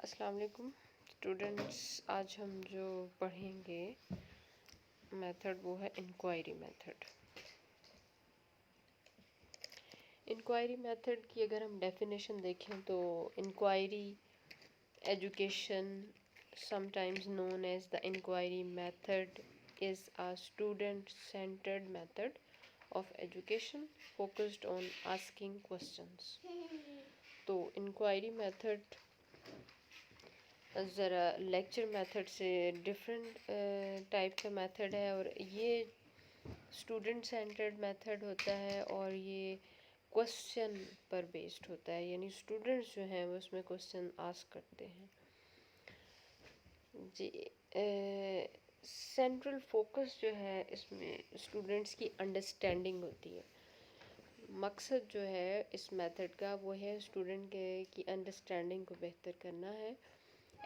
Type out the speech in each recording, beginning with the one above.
अस्सलाम वालेकुम स्टूडेंट्स। आज हम जो पढ़ेंगे मेथड वो है इंक्वायरी मेथड। इंक्वायरी मेथड की अगर हम डेफिनेशन देखें तो inquiry education sometimes known as the inquiry method is a student centered method of education focused on asking questions। तो इंक्वायरी मेथड ज़रा लेक्चर मेथड से डिफरेंट टाइप का मेथड है और ये स्टूडेंट सेंटर्ड मेथड होता है और ये क्वेश्चन पर बेस्ड होता है, यानी स्टूडेंट्स जो हैं वो उसमें क्वेश्चन आस्क करते हैं जी। सेंट्रल फोकस जो है इसमें स्टूडेंट्स की अंडरस्टैंडिंग होती है। मकसद जो है इस मेथड का वो है स्टूडेंट के की अंडरस्टैंडिंग को बेहतर करना है।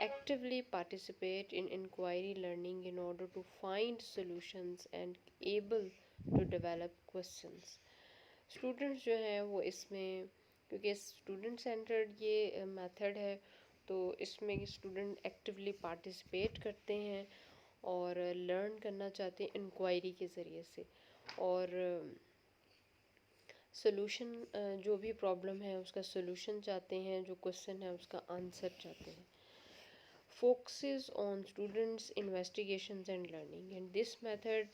Actively participate in inquiry learning in order to find solutions and able to develop questions। Students जो हैं वो इसमें, क्योंकि स्टूडेंट सेंटर्ड ये मेथड है तो इसमें स्टूडेंट एक्टिवली पार्टिसिपेट करते हैं और लर्न करना चाहते हैं इंक्वायरी के ज़रिए से, और सोल्यूशन जो भी प्रॉब्लम है उसका सोल्यूशन चाहते हैं, जो क्वेश्चन है उसका आंसर चाहते हैं। Focuses on students' investigations and learning, and this method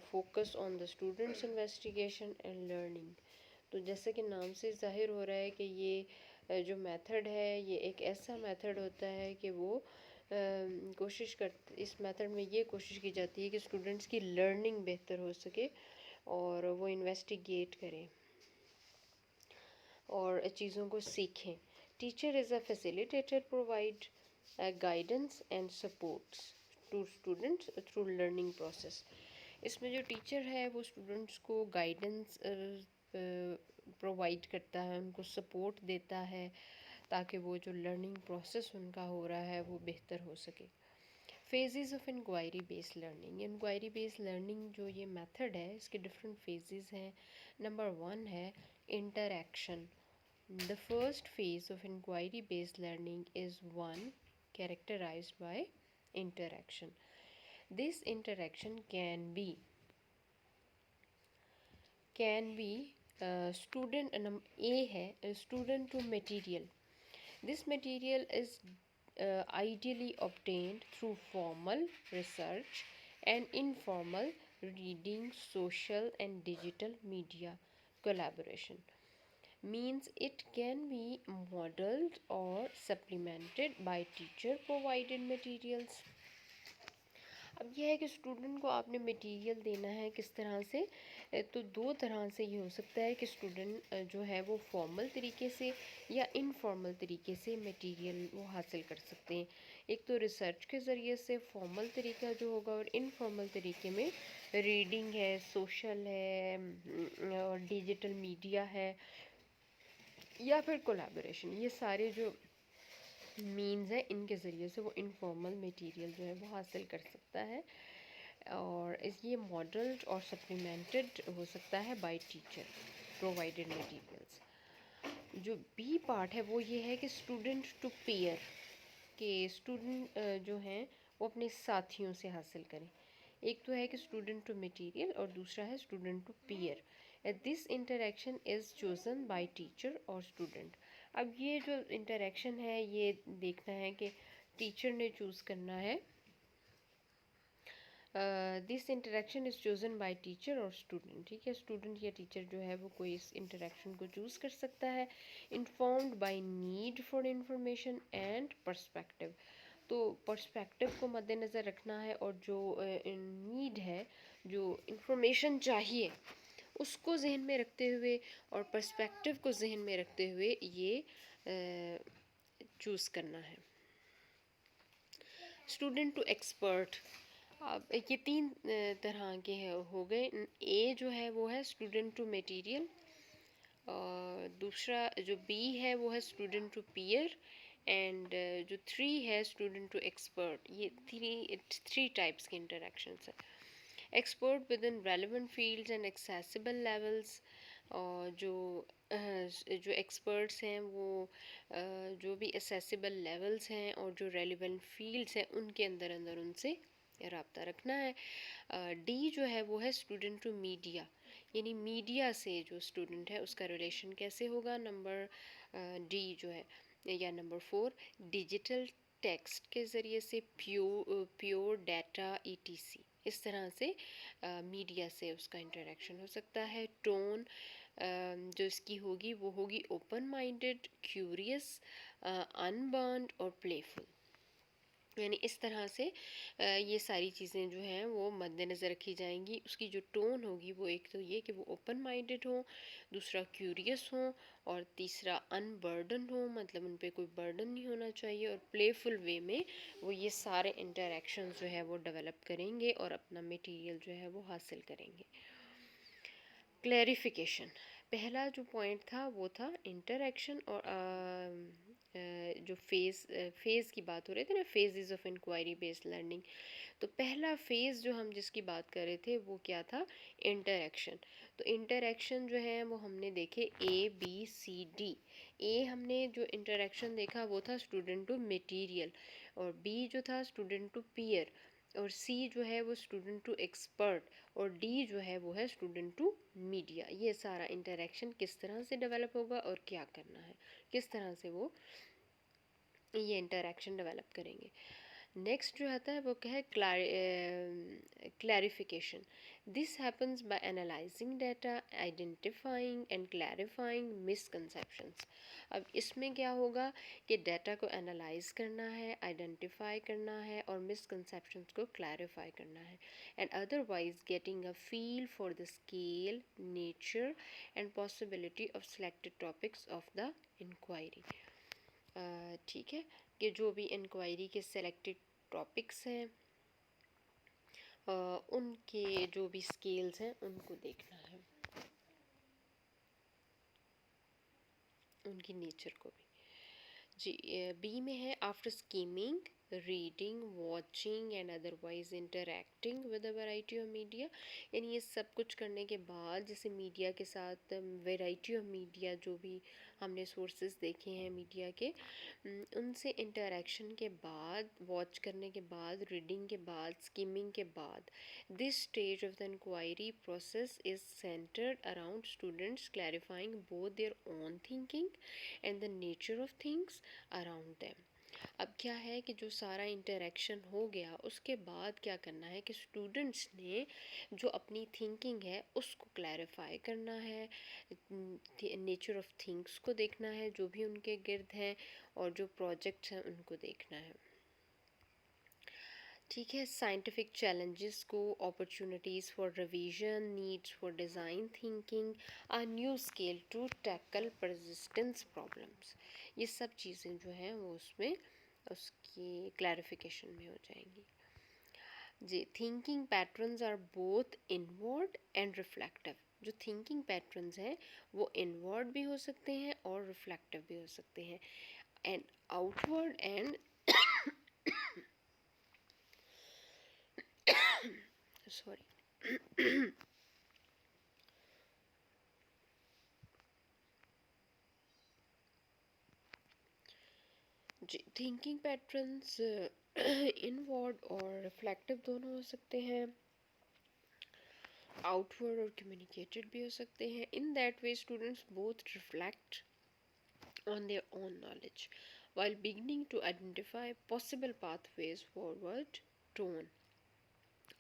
focus on the students' investigation and learning। तो जैसे कि नाम से ज़ाहिर हो रहा है कि ये जो मेथड है ये एक ऐसा मेथड होता है कि वो कोशिश कर इस मेथड में ये कोशिश की जाती है कि स्टूडेंट्स की लर्निंग बेहतर हो सके और वो इन्वेस्टिगेट करें और चीज़ों को सीखें। Teacher is a facilitator provide guidance and supports to students through learning process. इसमें जो टीचर है वो स्टूडेंट्स को गाइडेंस प्रोवाइड करता है, उनको सपोर्ट देता है ताकि वो जो लर्निंग प्रोसेस उनका हो रहा है वो बेहतर हो सके। Phases of inquiry based learning. Inquiry based learning जो ये मेथड है इसके डिफरेंट फेजेस हैं। नंबर 1 है interaction. The first phase of inquiry based learning is one characterized by interaction. This interaction can be student A है student to material. This material is ideally obtained through formal research and informal reading, social and digital media collaboration. Means it can be modeled or supplemented by teacher provided materials। अब यह है कि student को आपने material देना है किस तरह से, तो दो तरह से ये हो सकता है कि स्टूडेंट जो है वो फॉर्मल तरीके से या इनफॉर्मल तरीके से मटेरियल वो हासिल कर सकते हैं। एक तो रिसर्च के ज़रिए से फॉर्मल तरीका जो होगा और इनफॉर्मल तरीके में रीडिंग है, सोशल है और डिजिटल मीडिया है या फिर कोलैबोरेशन। ये सारे जो मीन्स है इनके ज़रिए से वो इनफॉर्मल मटेरियल जो है वो हासिल कर सकता है और ये मॉडल्ड और सप्लीमेंटेड हो सकता है बाय टीचर प्रोवाइडेड मटेरियल्स। जो बी पार्ट है वो ये है कि स्टूडेंट टू पीयर, के स्टूडेंट जो हैं वो अपने साथियों से हासिल करें। एक तो है कि स्टूडेंट टू मटेरियल और दूसरा है student to peer. This interaction is chosen by teacher और स्टूडेंट। अब ये जो इंटरेक्शन है ये देखना है कि टीचर ने चूज़ करना है। This interaction is chosen by teacher और स्टूडेंट। ठीक है, स्टूडेंट या टीचर जो है वो कोई इस इंटरेक्शन को चूज़ कर सकता है। Informed by need for information and perspective. तो पर्सपेक्टिव को मद्देनज़र रखना है और जो नीड है, जो इंफॉर्मेशन चाहिए उसको जहन में रखते हुए और पर्सपेक्टिव को जहन में रखते हुए ये चूज़ करना है। Student to expert. अब ये तीन तरह के हो गए। ए जो है वो है स्टूडेंट टू मटेरियल, और दूसरा जो बी है वो है स्टूडेंट टू पीयर, एंड जो 3 है स्टूडेंट टू एक्सपर्ट। ये थ्री टाइप्स के इंटरेक्शंस हैं। Expert with in relevant fields and accessible levels. और जो एक्सपर्ट्स हैं वो जो भी असेसिबल लेवल्स हैं और जो रेलिवेंट फील्ड्स हैं उनके अंदर अंदर उनसे रब्ता रखना है। डी जो है वो है स्टूडेंट टू मीडिया, यानी मीडिया से जो स्टूडेंट है उसका रिलेशन कैसे होगा। नंबर डी जो है या नंबर 4, डिजिटल टेक्स्ट के ज़रिए से प्योर डाटा ईटीसी, इस तरह से मीडिया से उसका इंटरेक्शन हो सकता है। टोन जो इसकी होगी वो होगी ओपन माइंडेड, क्यूरियस, अनबर्न्ड और प्लेफुल। यानी इस तरह से ये सारी चीज़ें जो हैं वो मद्देनज़र रखी जाएंगी। उसकी जो टोन होगी वो एक तो ये कि वो ओपन माइंडेड हो, दूसरा क्यूरियस हो, और तीसरा अनबर्डन हो, मतलब उन पे कोई बर्डन नहीं होना चाहिए, और प्लेफुल वे में वो ये सारे इंटरेक्शन जो है वो डेवलप करेंगे और अपना मटेरियल जो है वो हासिल करेंगे। क्लैरिफिकेशन, पहला जो पॉइंट था वो था इंटरेक्शन और जो फेज़ की बात हो रही थी ना, phases of inquiry based learning. तो पहला फेज़ जो हम जिसकी बात कर रहे थे वो क्या था, इंटरेक्शन। तो इंटरेक्शन जो है वो हमने देखे ABCD। ए हमने जो इंटरेक्शन देखा वो था स्टूडेंट टू मटेरियल, और बी जो था स्टूडेंट टू पीयर, और सी जो है वो स्टूडेंट टू एक्सपर्ट, और डी जो है वो है स्टूडेंट टू मीडिया। ये सारा इंटरेक्शन किस तरह से डेवलप होगा और क्या करना है, किस तरह से वो ये इंटरेक्शन डेवलप करेंगे। नेक्स्ट जो आता है वो क्या है, clarification. This happens by analysing data, identifying and clarifying misconceptions. अब इसमें क्या होगा कि डाटा को एनालाइज करना है, आइडेंटिफाई करना है और मिसकंसेप्शंस को क्लैरिफाई करना है, and otherwise getting a feel for the scale, nature and possibility of selected topics of the inquiry. ठीक है, कि जो भी इंक्वायरी के सेलेक्टेड टॉपिक्स हैं उनके जो भी स्केल्स हैं उनको देखना है, उनकी नेचर को भी। जी, बी में है after skimming, reading, watching and otherwise interacting with a variety of media. यानी ये सब कुछ करने के बाद, जैसे मीडिया के साथ वैरायटी ऑफ मीडिया जो भी हमने सोर्सेज देखे हैं मीडिया के, उनसे इंटरेक्शन के बाद, वॉच करने के बाद, रीडिंग के बाद, स्कीमिंग के बाद, this stage of the inquiry process is centred around students clarifying both their own thinking and the nature of things around them. अब क्या है कि जो सारा इंटरेक्शन हो गया उसके बाद क्या करना है कि स्टूडेंट्स ने जो अपनी थिंकिंग है उसको क्लैरिफाई करना है, नेचर ऑफ थिंग्स को देखना है जो भी उनके गिर्द हैं, और जो प्रोजेक्ट्स हैं उनको देखना है। ठीक है, साइंटिफिक चैलेंजेस को, opportunities for revision, needs for design thinking, a new scale to tackle persistence problems, ये सब चीज़ें जो हैं वो उसमें उसकी क्लैरिफिकेशन में हो जाएंगी। जी, thinking patterns are both inward and reflective. जो थिंकिंग पैटर्न्स हैं वो इनवर्ड भी हो सकते हैं और रिफ्लेक्टिव भी हो सकते हैं, एंड आउटवर्ड एंड सॉरी जी, थिंकिंग पैटर्न्स इनवर्ड और रिफ्लेक्टिव दोनों हो सकते हैं, आउटवर्ड और कम्युनिकेटेड भी हो सकते हैं। In that way students both reflect on their own knowledge while beginning to identify possible pathways forward. Tone,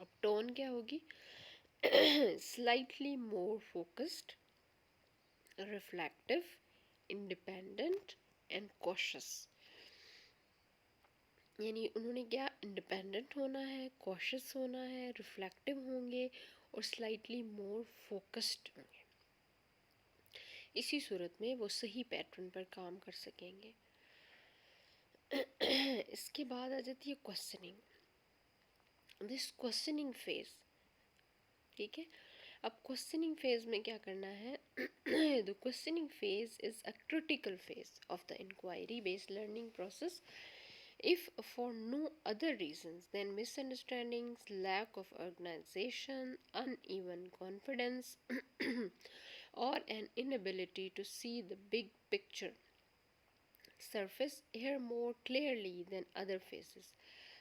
अब टोन क्या होगी, slightly more focused, reflective, independent and cautious. यानी उन्होंने क्या, इंडिपेंडेंट होना है, कॉशियस होना है, रिफ्लेक्टिव होंगे और स्लाइटली मोर फोकस्ड होंगे। इसी सूरत में वो सही पैटर्न पर काम कर सकेंगे। इसके बाद आ जाती है क्वेश्चनिंग, दिस क्वेश्चनिंग फेज। ठीक है, अब क्वेश्चनिंग फेज में क्या करना है, the questioning phase is a critical phase of the inquiry based learning process if for no other reasons than misunderstandings, lack of organization, uneven confidence, or an inability to see the big picture surface here more clearly than other phases.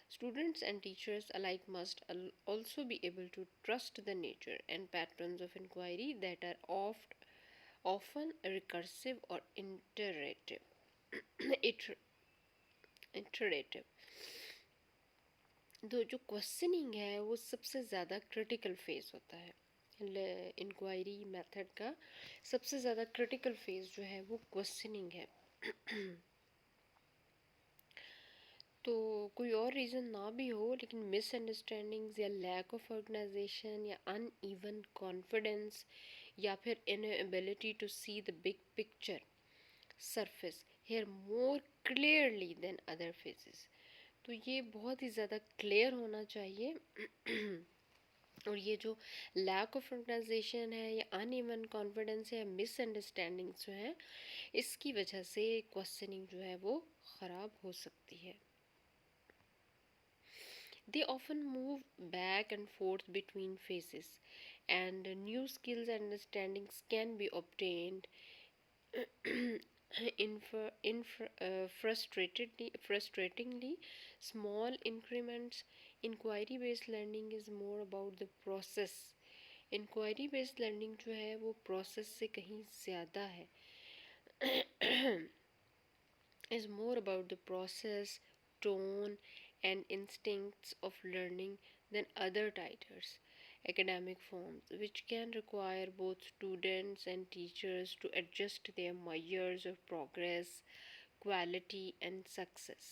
Students and teachers alike must also be able to trust the nature and patterns of inquiry that are often recursive or iterative. Iter- iterative. तो जो questioning है वो सबसे ज़्यादा critical phase होता है inquiry method का। सबसे ज़्यादा क्रिटिकल फेज जो है वो क्वेश्चनिंग है। तो कोई और रीज़न ना भी हो लेकिन मिसअंडरस्टैंडिंग्स या लैक ऑफ ऑर्गेनाइजेशन या अनइवन कॉन्फिडेंस या फिर inability to see the big picture surface here more clearly than other phases. तो ये बहुत ही ज़्यादा क्लियर होना चाहिए। और ये जो लैक ऑफ ऑर्गेनाइजेशन है या अनइवन कॉन्फिडेंस है या मिसअंडरस्टैंडिंग्स जो है इसकी वजह से क्वेश्चनिंग जो है वो ख़राब हो सकती है। They often move back and forth between phases, and new skills and understandings can be obtained frustratingly small increments. Inquiry based learning is more about the process. Inquiry based learning जो है वो process से कहीं ज़्यादा है is more about the process, tone, and instincts of learning than other titles, academic forms, which can require both students and teachers to adjust their measures of progress, quality, and success.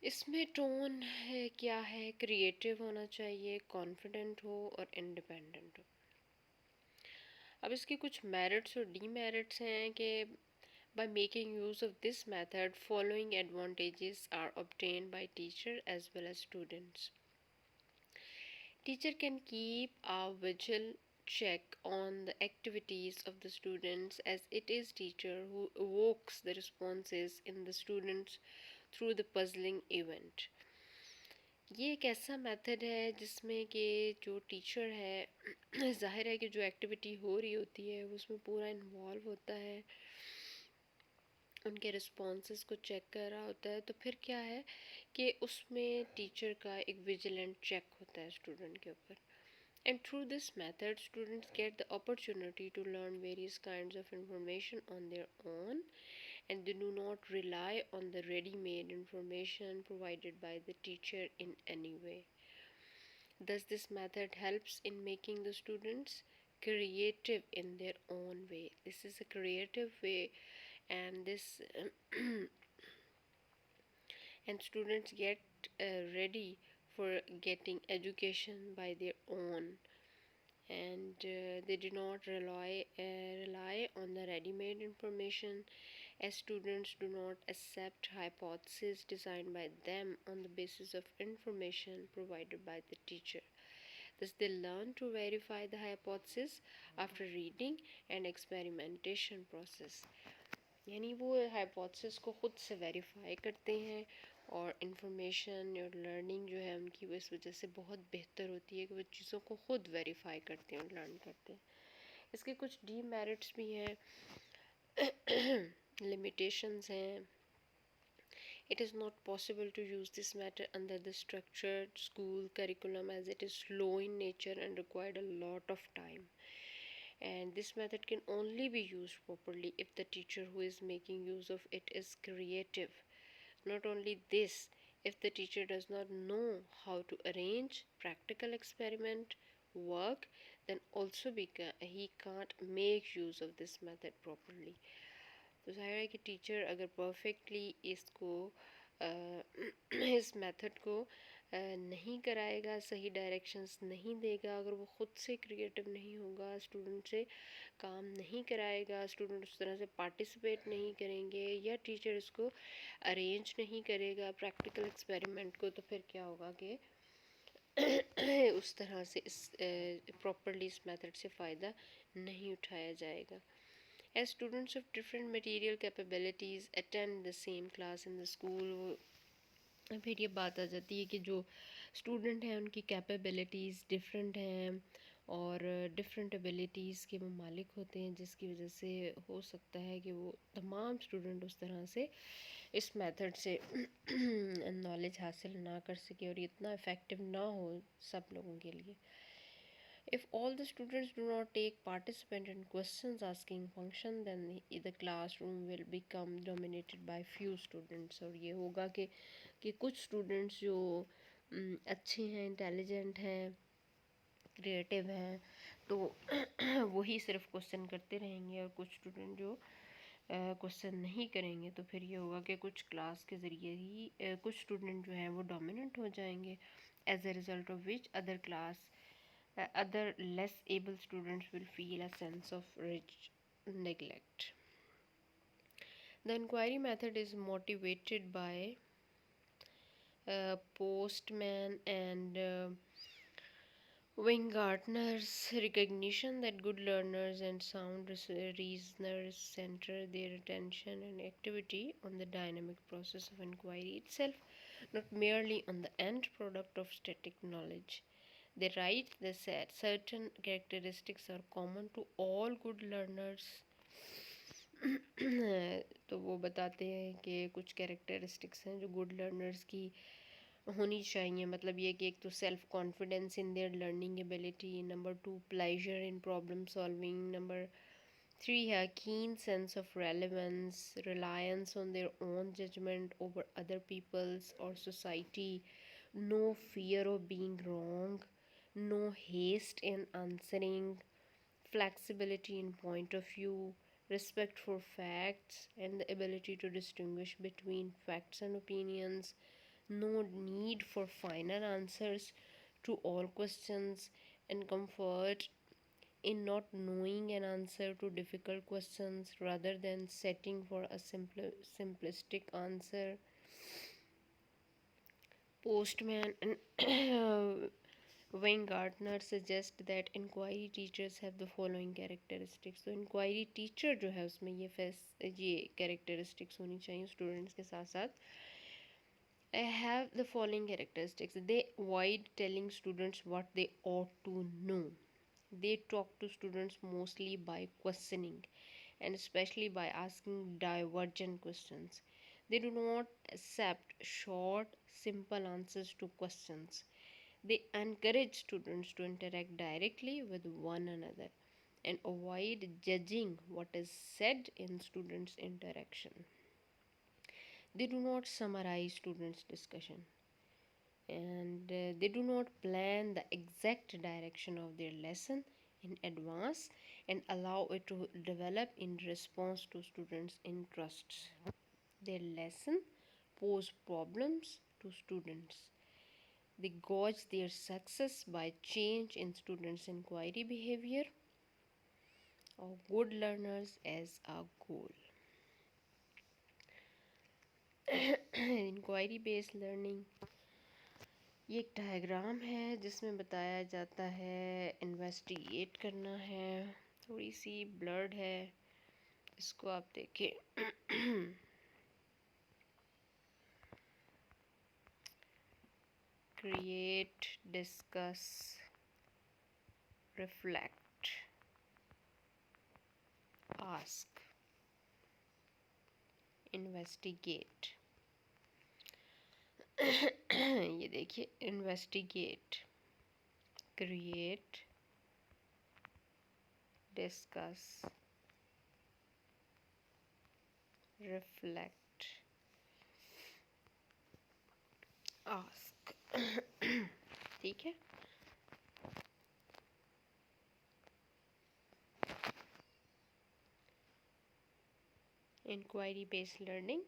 इसमें tone है क्या है, creative होना चाहिए, confident हो और independent हो। अब इसके कुछ मेरिट्स और डीमेरिट्स हैं कि by making use of this method, following advantages are obtained by teacher as well as students. Teacher can keep a visual check on the activities of the students as it is teacher who evokes the responses in the students through the puzzling event. ये एक ऐसा method है जिसमें कि जो teacher है ज़ाहिर है कि जो एक्टिविटी हो रही होती है उसमें पूरा इन्वॉल्व होता है, उनके रिस्पॉन्सेस को चेक कर रहा होता है। तो फिर क्या है कि उसमें टीचर का एक विजिलेंट चेक होता है स्टूडेंट के ऊपर। And through this method students get the opportunity to learn various kinds of information on their own and they do not rely on the ready-made information provided by the teacher in any way. Thus, this method helps in making the students creative in their own way. This is a creative way, and this and students get ready for getting education by their own, and they do not rely on the ready-made information, as students do not accept hypotheses designed by them on the basis of information provided by the teacher. Thus, they learn to verify the hypothesis after reading and experimentation process. यानी वो hypothesis को ख़ुद से verify करते हैं और information और learning जो है उनकी वो इस वजह से बहुत बेहतर होती है कि वो चीज़ों को ख़ुद वेरीफाई करते हैं और लर्न करते हैं। इसके कुछ डीमेरिट्स भी हैं, limitations हैं. It is not possible to use this method under the structured school curriculum as it is slow in nature and required a lot of time. And this method can only be used properly if the teacher who is making use of it is creative. Not only this, if the teacher does not know how to arrange practical experiment work, then also he can't make use of this method properly. तो ज़ाहिर है कि teacher अगर perfectly इसको इस method को नहीं कराएगा, सही डायरेक्शंस नहीं देगा, अगर वो ख़ुद से क्रिएटिव नहीं होगा, स्टूडेंट से काम नहीं कराएगा, स्टूडेंट उस तरह से पार्टिसिपेट नहीं करेंगे या टीचर इसको अरेंज नहीं करेगा प्रैक्टिकल एक्सपेरिमेंट को, तो फिर क्या होगा कि उस तरह से इस प्रॉपरली इस मेथड से फ़ायदा नहीं उठाया जाएगा. As students of different material capabilities attend the same class in the school, फिर ये बात आ जाती है कि जो स्टूडेंट हैं उनकी कैपेबिलिटीज़ डिफरेंट हैं और डिफरेंट एबिलिटीज़ के वो मालिक होते हैं, जिसकी वजह से हो सकता है कि वो तमाम स्टूडेंट उस तरह से इस मेथड से नॉलेज हासिल ना कर सके और ये इतना इफ़ेक्टिव ना हो सब लोगों के लिए. If all the students do not take participant in questions asking function, then the classroom will become dominated by few students. और ये होगा कि कुछ स्टूडेंट्स जो अच्छे हैं, इंटेलिजेंट हैं, क्रिएटिव हैं, तो वही सिर्फ क्वेश्चन करते रहेंगे, और कुछ स्टूडेंट जो क्वेश्चन नहीं करेंगे, तो फिर ये होगा कि कुछ क्लास के ज़रिए ही कुछ स्टूडेंट जो हैं वो डोमिनेंट हो जाएंगे. As a result of which other less able students will feel a sense of rich neglect. The inquiry method is motivated by Postman and Weingartner's recognition that good learners and sound reasoners center their attention and activity on the dynamic process of inquiry itself, not merely on the end product of static knowledge. They write that certain characteristics are common to all good learners. तो वो बताते हैं कि कुछ characteristics हैं जो good learners की होनी चाहिए. मतलब ये कि एक तो self confidence in their learning ability, number 2 pleasure in problem solving, number 3 है keen sense of relevance, reliance on their own judgment over other people's or society, no fear of being wrong, no haste in answering, flexibility in point of view, respect for facts, and the ability to distinguish between facts and opinions, no need for final answers to all questions, and comfort in not knowing an answer to difficult questions rather than setting for a simplistic answer. Postman and Weingartner suggest that inquiry teachers have the following characteristics. तो inquiry teacher जो है उसमें ये characteristics होनी चाहिए students के साथ साथ. I have the following characteristics. They avoid telling students what they ought to know. They talk to students mostly by questioning, and especially by asking divergent questions. They do not accept short, simple answers to questions. They encourage students to interact directly with one another and avoid judging what is said in students' interaction. They do not summarize students' discussion, and they do not plan the exact direction of their lesson in advance and allow it to develop in response to students' interests. Their lesson pose problems to students. They gauge their success by change in students' inquiry behavior of good learners as a goal. Inquiry based learning, ये एक diagram है जिसमें बताया जाता है investigate करना है. थोड़ी सी ब्लर्ड है, इसको आप देखें. Create, discuss, reflect, ask, investigate. ये देखिए, investigate, create, discuss, reflect, ask. ठीक है. Inquiry based learning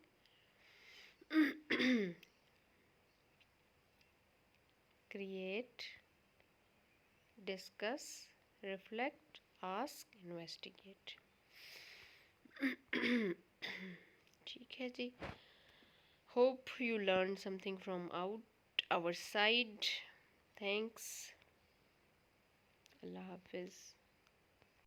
create, discuss, reflect, ask, investigate. ठीक है जी. Hope you learned something from our side. Thanks. Allah Hafiz.